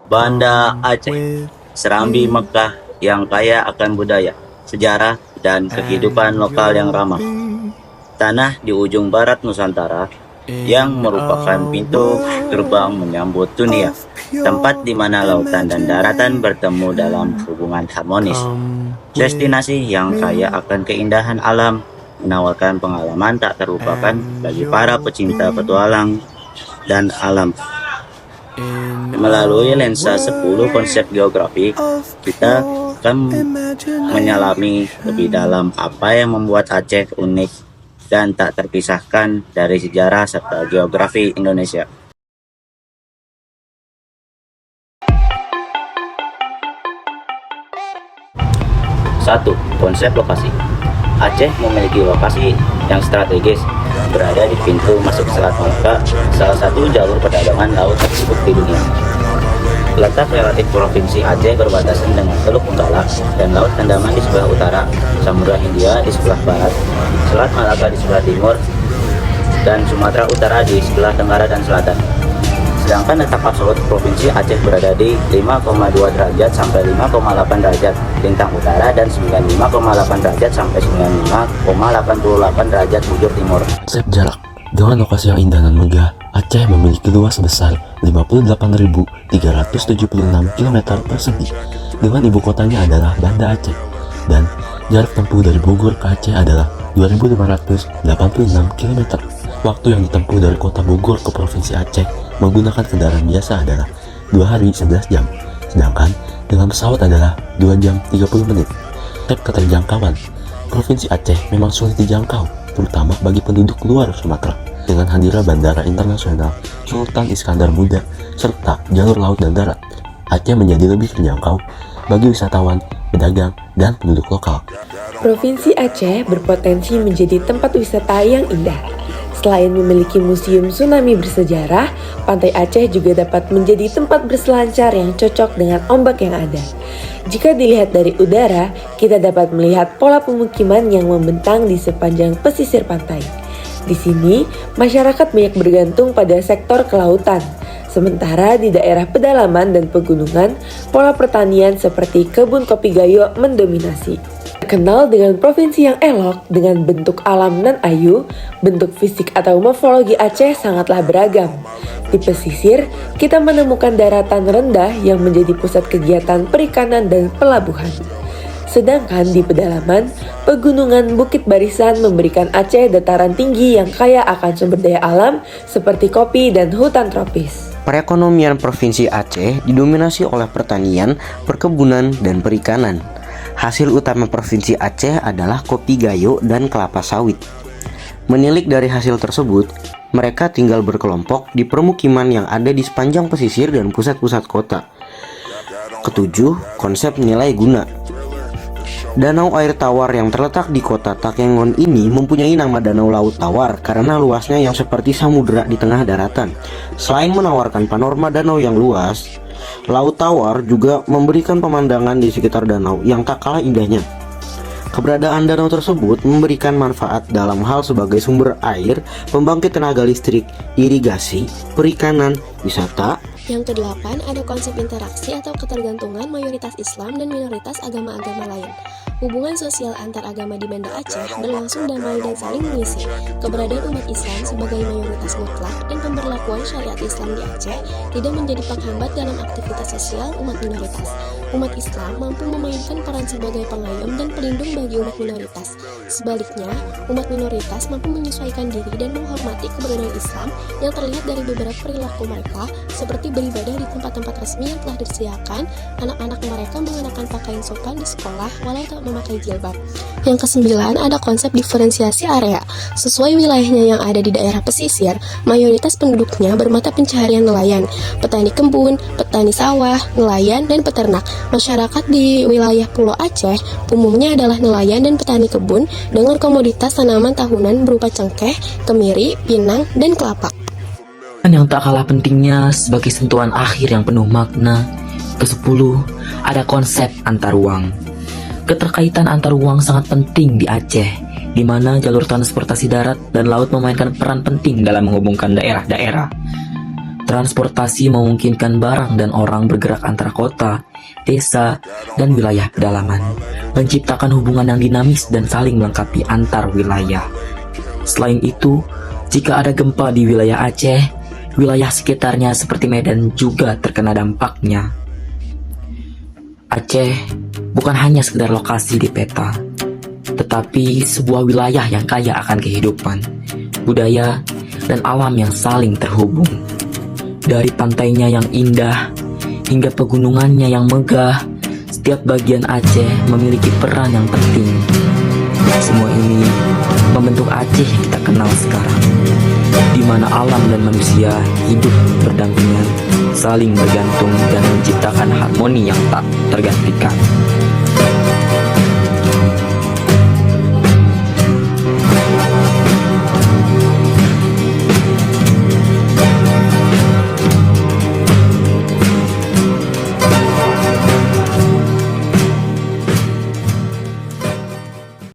Banda Aceh, Serambi Mekah yang kaya akan budaya, sejarah, dan kehidupan lokal yang ramah. Tanah di ujung barat Nusantara yang merupakan pintu gerbang menyambut dunia, tempat di mana lautan dan daratan bertemu dalam hubungan harmonis. Destinasi yang kaya akan keindahan alam, menawarkan pengalaman tak terlupakan bagi para pecinta petualang dan alam. Melalui lensa 10 konsep geografi, kita akan menyelami lebih dalam apa yang membuat Aceh unik dan tak terpisahkan dari sejarah serta geografi Indonesia. 1. Konsep lokasi. Aceh memiliki lokasi yang strategis, berada di pintu masuk Selat Malaka, salah satu jalur perdagangan laut tersibuk di dunia. Letak relatif Provinsi Aceh berbatasan dengan Teluk Benggala dan Laut Andaman di sebelah utara, Samudra Hindia di sebelah barat, Selat Malaka di sebelah timur, dan Sumatera Utara di sebelah tenggara dan selatan. Sedangkan letak absolut Provinsi Aceh berada di 5,2 derajat sampai 5,8 derajat lintang utara dan 95,8 derajat sampai 95,88 derajat bujur timur. Konsep jarak. Dengan lokasi yang indah dan megah, Aceh memiliki luas sebesar 58.376 km persegi, dengan ibu kotanya adalah Banda Aceh, dan jarak tempuh dari Bogor ke Aceh adalah 2.586 km. Waktu yang ditempuh dari kota Bogor ke Provinsi Aceh menggunakan kendaraan biasa adalah 2 hari 11 jam, sedangkan dengan pesawat adalah 2 jam 30 menit. Tab keterjangkauan. Provinsi Aceh memang sulit dijangkau, terutama bagi penduduk luar Sumatera. Dengan hadirnya Bandara Internasional Sultan Iskandar Muda serta jalur laut dan darat, Aceh menjadi lebih terjangkau bagi wisatawan, pedagang, dan penduduk lokal. Provinsi Aceh berpotensi menjadi tempat wisata yang indah. Selain memiliki museum tsunami bersejarah, Pantai Aceh juga dapat menjadi tempat berselancar yang cocok dengan ombak yang ada. Jika dilihat dari udara, kita dapat melihat pola pemukiman yang membentang di sepanjang pesisir pantai. Di sini, masyarakat banyak bergantung pada sektor kelautan. Sementara di daerah pedalaman dan pegunungan, pola pertanian seperti kebun kopi gayo mendominasi. Terkenal dengan provinsi yang elok, dengan bentuk alam nan ayu, bentuk fisik atau morfologi Aceh sangatlah beragam. Di pesisir, kita menemukan daratan rendah yang menjadi pusat kegiatan perikanan dan pelabuhan. Sedangkan di pedalaman, pegunungan Bukit Barisan memberikan Aceh dataran tinggi yang kaya akan sumber daya alam seperti kopi dan hutan tropis. Perekonomian Provinsi Aceh didominasi oleh pertanian, perkebunan, dan perikanan. Hasil utama Provinsi Aceh adalah kopi gayo dan kelapa sawit. Menilik dari hasil tersebut, mereka tinggal berkelompok di permukiman yang ada di sepanjang pesisir dan pusat-pusat kota. Ketujuh, konsep nilai guna. Danau air tawar yang terletak di kota Takengon ini mempunyai nama Danau Laut Tawar karena luasnya yang seperti samudera di tengah daratan. Selain menawarkan panorama danau yang luas, Laut Tawar juga memberikan pemandangan di sekitar danau yang tak kalah indahnya. Keberadaan danau tersebut memberikan manfaat dalam hal sebagai sumber air, pembangkit tenaga listrik, irigasi, perikanan, wisata. Yang kedelapan, ada konsep interaksi atau ketergantungan mayoritas Islam dan minoritas agama-agama lain. Hubungan sosial antar agama di Banda Aceh berlangsung damai dan saling mengisi. Keberadaan umat Islam sebagai mayoritas mutlak dan pemberlakuan syariat Islam di Aceh tidak menjadi penghambat dalam aktivitas sosial umat minoritas. Umat Islam mampu memainkan peran sebagai pengayom dan pelindung bagi umat minoritas. Sebaliknya, umat minoritas mampu menyesuaikan diri dan menghormati keberadaan Islam yang terlihat dari beberapa perilaku mereka, seperti beribadah di tempat-tempat resmi yang telah disediakan, anak-anak mereka mengenakan pakaian sopan di sekolah walau tak memakai jilbab. Yang kesembilan, ada konsep diferensiasi area. Sesuai wilayahnya yang ada di daerah pesisir, mayoritas penduduknya bermata pencaharian nelayan, petani kebun, petani sawah, nelayan, dan peternak. Masyarakat di wilayah Pulau Aceh umumnya adalah nelayan dan petani kebun dengan komoditas tanaman tahunan berupa cengkeh, kemiri, pinang, dan kelapa. Yang tak kalah pentingnya sebagai sentuhan akhir yang penuh makna, ke-10 ada konsep antar ruang. Keterkaitan antar ruang sangat penting di Aceh, di mana jalur transportasi darat dan laut memainkan peran penting dalam menghubungkan daerah-daerah. Transportasi memungkinkan barang dan orang bergerak antara kota, desa, dan wilayah pedalaman, menciptakan hubungan yang dinamis dan saling melengkapi antar wilayah. Selain itu, jika ada gempa di wilayah Aceh, wilayah sekitarnya seperti Medan juga terkena dampaknya. Aceh bukan hanya sekedar lokasi di peta, tetapi sebuah wilayah yang kaya akan kehidupan, budaya, dan alam yang saling terhubung. Dari pantainya yang indah hingga pegunungannya yang megah, setiap bagian Aceh memiliki peran yang penting. Semua ini membentuk Aceh yang kita kenal sekarang, di mana alam dan manusia hidup berdampingan, saling bergantung dan menciptakan harmoni yang tak tergantikan.